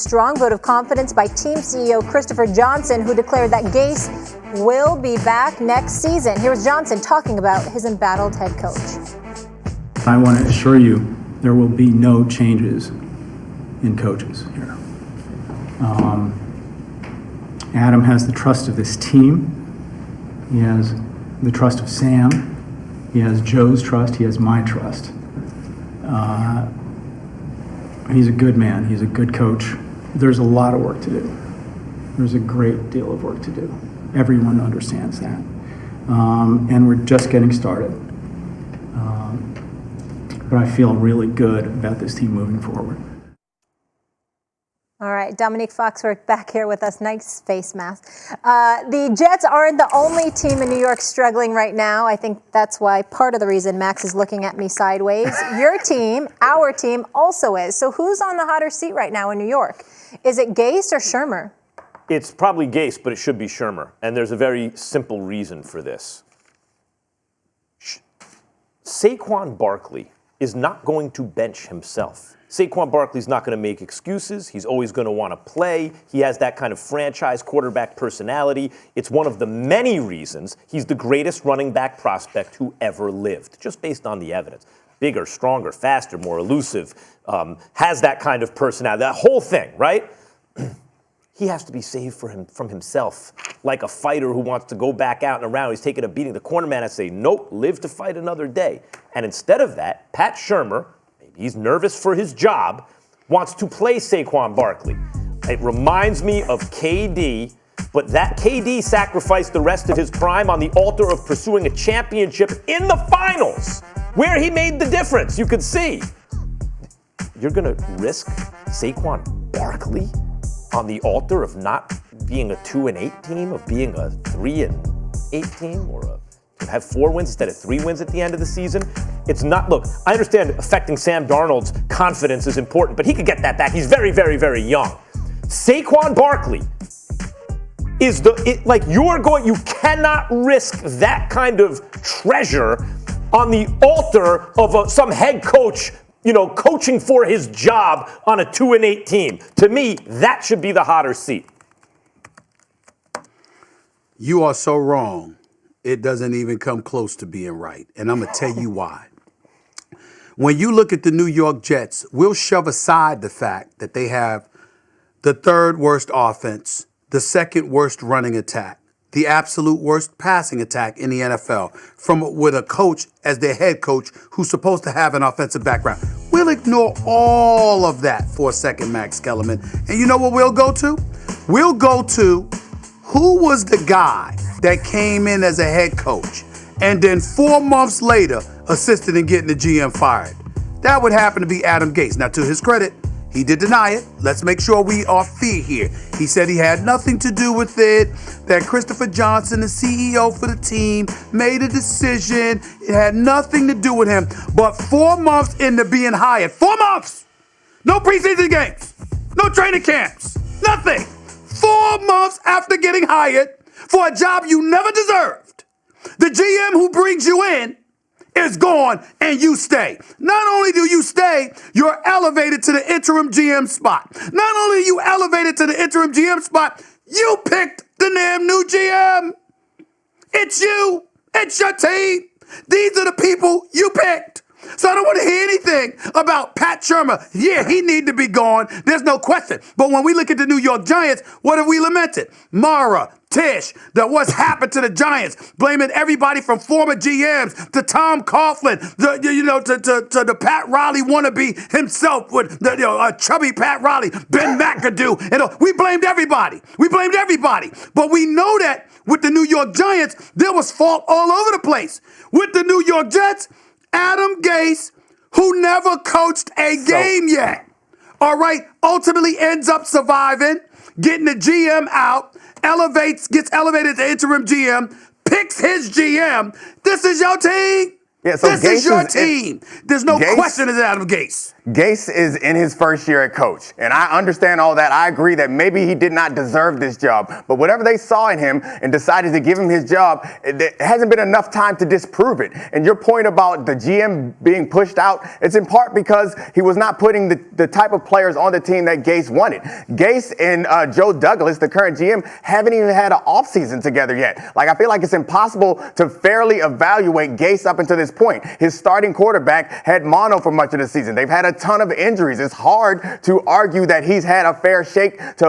strong vote of confidence by team CEO Christopher Johnson, who declared that Gase will be back next season. Here's Johnson talking about his embattled head coach. I want to assure you there will be no changes in coaches here. Adam has the trust of this team. He has the trust of Sam. He has Joe's trust. He has my trust. He's a good man. He's a good coach. There's a lot of work to do. There's a great deal of work to do. Everyone understands that. And we're just getting started. But I feel really good about this team moving forward. All right, Dominique Foxworth back here with us. Nice face mask. The Jets aren't the only team in New York struggling right now. I think that's why part of the reason Max is looking at me sideways. Your team, our team, also is. So who's on the hotter seat right now in New York? Is it Gase or Shurmur? It's probably Gase, but it should be Shurmur. And there's a very simple reason for this. Saquon Barkley is not going to bench himself. Saquon Barkley's not going to make excuses. He's always going to want to play. He has that kind of franchise quarterback personality. It's one of the many reasons he's the greatest running back prospect who ever lived, just based on the evidence. Bigger, stronger, faster, more elusive, has that kind of personality, that whole thing, right? He has to be saved from himself, like a fighter who wants to go back out and around. He's taking a beating. The cornerman has to say, nope, live to fight another day. And instead of that, Pat Shurmur, he's nervous for his job, wants to play Saquon Barkley. It reminds me of KD, but that KD sacrificed the rest of his prime on the altar of pursuing a championship in the finals, where he made the difference. You could see. You're going to risk Saquon Barkley on the altar of not being a 2-8 team, of being a 3-8 team, or have 4 wins instead of 3 wins at the end of the season. It's not, look, I understand affecting Sam Darnold's confidence is important, but he could get that back. He's very, very, very young. Saquon Barkley is you cannot risk that kind of treasure on the altar of some head coach, coaching for his job on a 2-8 team. To me, that should be the hotter seat. You are so wrong. It doesn't even come close to being right. And I'm going to tell you why. When you look at the New York Jets, we'll shove aside the fact that they have the 3rd worst offense, the 2nd worst running attack, the absolute worst passing attack in the NFL, with a coach as their head coach who's supposed to have an offensive background. We'll ignore all of that for a second, Max Kellerman. And you know what we'll go to? We'll go to who was the guy that came in as a head coach and then 4 months later assisted in getting the GM fired. That would happen to be Adam Gase. Now, to his credit, he did deny it. Let's make sure we are fair here. He said he had nothing to do with it, that Christopher Johnson, the CEO for the team, made a decision. It had nothing to do with him. But 4 months into being hired, 4 months, no preseason games, no training camps, nothing. 4 months after getting hired for a job you never deserved, the GM who brings you in is gone and you stay. Not only do you stay, you're elevated to the interim GM spot. Not only are you elevated to the interim GM spot, you picked the damn new GM. It's you. It's your team. These are the people you picked. So I don't want to hear anything about Pat Shurmur. Yeah, he need to be gone. There's no question. But when we look at the New York Giants, what have we lamented? Mara, Tish, that what's happened to the Giants, blaming everybody from former GMs to Tom Coughlin, to the Pat Riley wannabe himself with the chubby Pat Riley, Ben McAdoo. We blamed everybody. But we know that with the New York Giants, there was fault all over the place. With the New York Jets, Adam Gase, who never coached a game yet, all right, ultimately ends up surviving, getting the GM out, gets elevated to interim GM, picks his GM. This is your team. Yeah, so this Gase is your team. There's no question it's Adam Gase. Gase is in his first year at coach, and I understand all that. I agree that maybe he did not deserve this job, but whatever they saw in him and decided to give him his job, it hasn't been enough time to disprove it. And your point about the GM being pushed out, it's in part because he was not putting the type of players on the team that Gase wanted. Gase and Joe Douglas, the current GM, haven't even had an offseason together yet. Like, I feel like it's impossible to fairly evaluate Gase up until this point. His starting quarterback had mono for much of the season. They've had a ton of injuries. It's hard to argue that he's had a fair shake to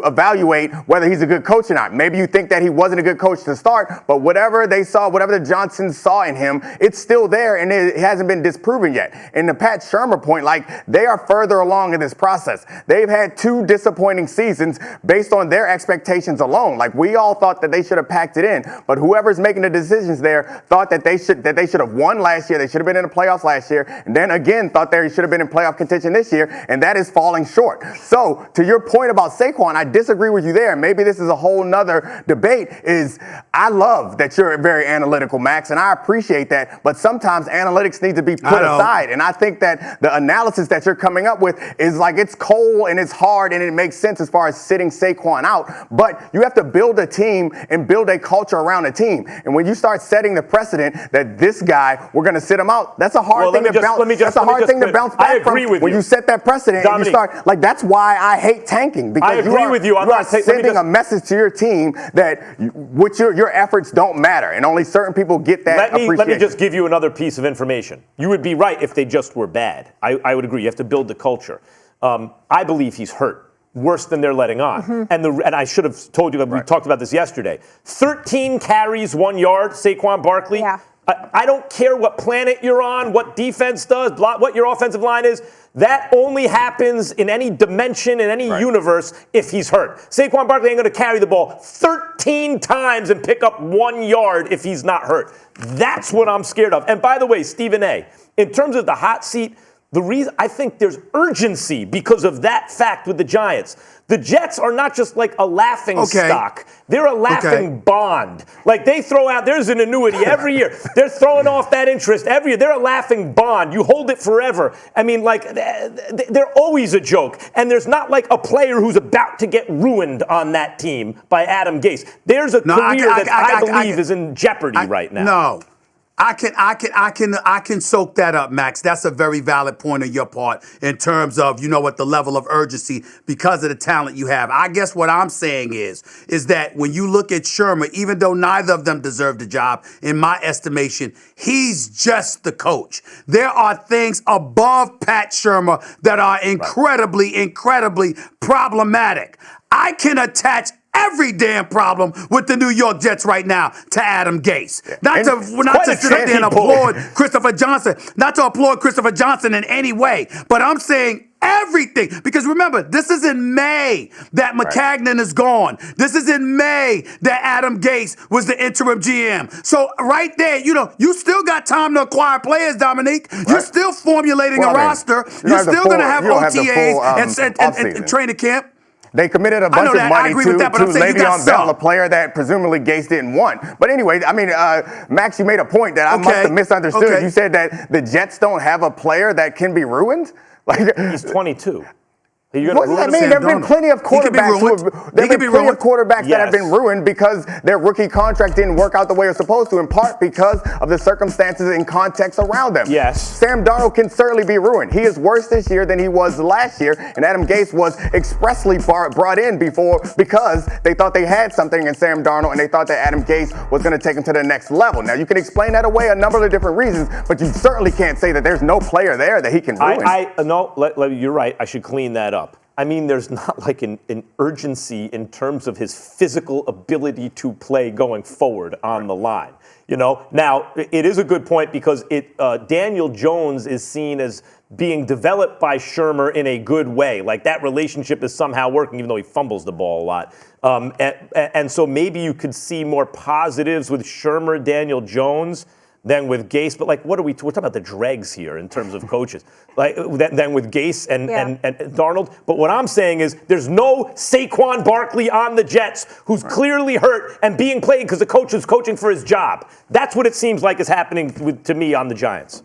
evaluate whether he's a good coach or not. Maybe you think that he wasn't a good coach to start, but whatever they saw, whatever the Johnsons saw in him, it's still there and it hasn't been disproven yet. And the Pat Shurmur point, like, they are further along in this process. They've had 2 disappointing seasons based on their expectations alone. Like, we all thought that they should have packed it in, but whoever's making the decisions there thought that they should have won last year. They should have been in the playoffs last year, and then again thought they should have been in playoff contention this year, and that is falling short. So, to your point about Saquon, I disagree with you there. Maybe this is a whole nother debate. I love that you're very analytical, Max, and I appreciate that, but sometimes analytics need to be put aside, and I think that the analysis that you're coming up with is like, it's cold and it's hard and it makes sense as far as sitting Saquon out, but you have to build a team and build a culture around a team, and when you start setting the precedent that this guy, we're going to sit him out, that's a hard thing to bounce back from. When you set that precedent, Dominique, and you start, like, that's why I hate tanking, because you are sending a message to your team that your efforts don't matter, and only certain people get that appreciation. Let me just give you another piece of information. You would be right if they just were bad. I would agree. You have to build the culture. I believe he's hurt worse than they're letting on. Mm-hmm. And I should have told you, we talked about this yesterday. 13 carries, 1 yard, Saquon Barkley. Yeah. I don't care what planet you're on, what defense does, what your offensive line is. That only happens in any dimension, in any universe, if he's hurt. Saquon Barkley ain't going to carry the ball 13 times and pick up 1 yard if he's not hurt. That's what I'm scared of. And by the way, Stephen A., in terms of the hot seat, the reason I think there's urgency because of that fact with the Giants. The Jets are not just like a laughing stock. They're a laughing bond. Like, they throw out, there's an annuity every year. They're throwing off that interest every year. They're a laughing bond. You hold it forever. I mean, like, they're always a joke. And there's not like a player who's about to get ruined on that team by Adam Gase. There's a career that I believe is in jeopardy right now. No. I can soak that up, Max. That's a very valid point on your part in terms of, the level of urgency because of the talent you have. I guess what I'm saying is that when you look at Shurmur, even though neither of them deserve the job, in my estimation, he's just the coach. There are things above Pat Shurmur that are incredibly problematic. I can attach every damn problem with the New York Jets right now to Adam Gase. Not to sit up there and applaud Christopher Johnson in any way, but I'm saying everything. Because remember, this is in May that McCagnon is gone. This is in May that Adam Gase was the interim GM. So right there, you still got time to acquire players, Dominique. You're still formulating a roster. You're still going to have OTAs and training camp. They committed a bunch of money to Le'Veon Bell, a player that presumably Gase didn't want. But anyway, I mean, Max, you made a point that I must have misunderstood. Okay. You said that the Jets don't have a player that can be ruined? Like, he's 22. What does that mean? There have been plenty of quarterbacks that have been ruined because their rookie contract didn't work out the way it was supposed to, in part because of the circumstances and context around them. Yes. Sam Darnold can certainly be ruined. He is worse this year than he was last year, and Adam Gase was expressly brought in because they thought they had something in Sam Darnold, and they thought that Adam Gase was going to take him to the next level. Now, you can explain that away a number of different reasons, but you certainly can't say that there's no player there that he can ruin. You're right. I should clean that up. I mean, there's not like an urgency in terms of his physical ability to play going forward on the line. Now, it is a good point because Daniel Jones is seen as being developed by Shurmur in a good way. Like, that relationship is somehow working, even though he fumbles the ball a lot. And so maybe you could see more positives with Shurmur, Daniel Jones, than with Gase. But like, we're talking about the dregs here in terms of coaches, like than with Gase and Darnold. But what I'm saying is there's no Saquon Barkley on the Jets who's clearly hurt and being played because the coach is coaching for his job. That's what it seems like is happening to me on the Giants.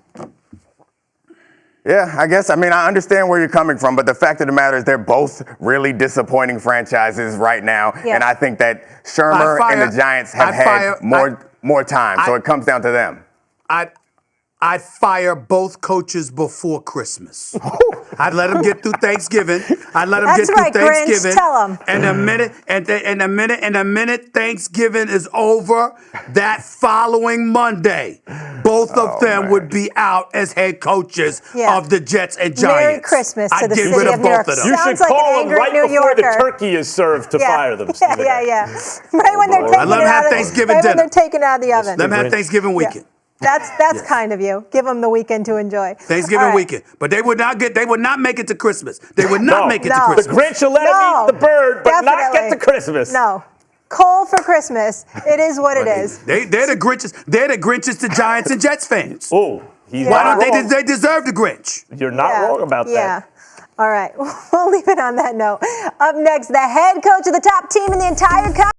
Yeah, I guess. I mean, I understand where you're coming from, but the fact of the matter is they're both really disappointing franchises right now. Yeah. And I think that Shurmur and the Giants have had more time, so it comes down to them. I'd fire both coaches before Christmas. I'd let them get through Thanksgiving. I'd let them That's get right, through Thanksgiving. Grinch, tell 'em. And the minute Thanksgiving is over, that following Monday, both of them would be out as head coaches of the Jets and Giants. Merry Christmas to I'd the get city rid of of New York. both of them. You Sounds should like an call them angry right New before the Yorker. turkey is served to fire them. Yeah. Right when they're taking Let them it have out of Thanksgiving right when dinner. they're taking it out of the oven. Let them have Thanksgiving weekend. That's kind of you. Give them the weekend to enjoy. Thanksgiving All right. weekend. But they would not make it to Christmas. They would not make it to No. Christmas. The Grinch will let him eat the bird, but not get to Christmas. No. Coal for Christmas. It is what it is. They're the Grinches. They're the Grinches to Giants and Jets fans. Oh, he's Why not don't wrong. they deserve the Grinch? You're not wrong about that. Yeah. All right. We'll leave it on that note. Up next, the head coach of the top team in the entire country.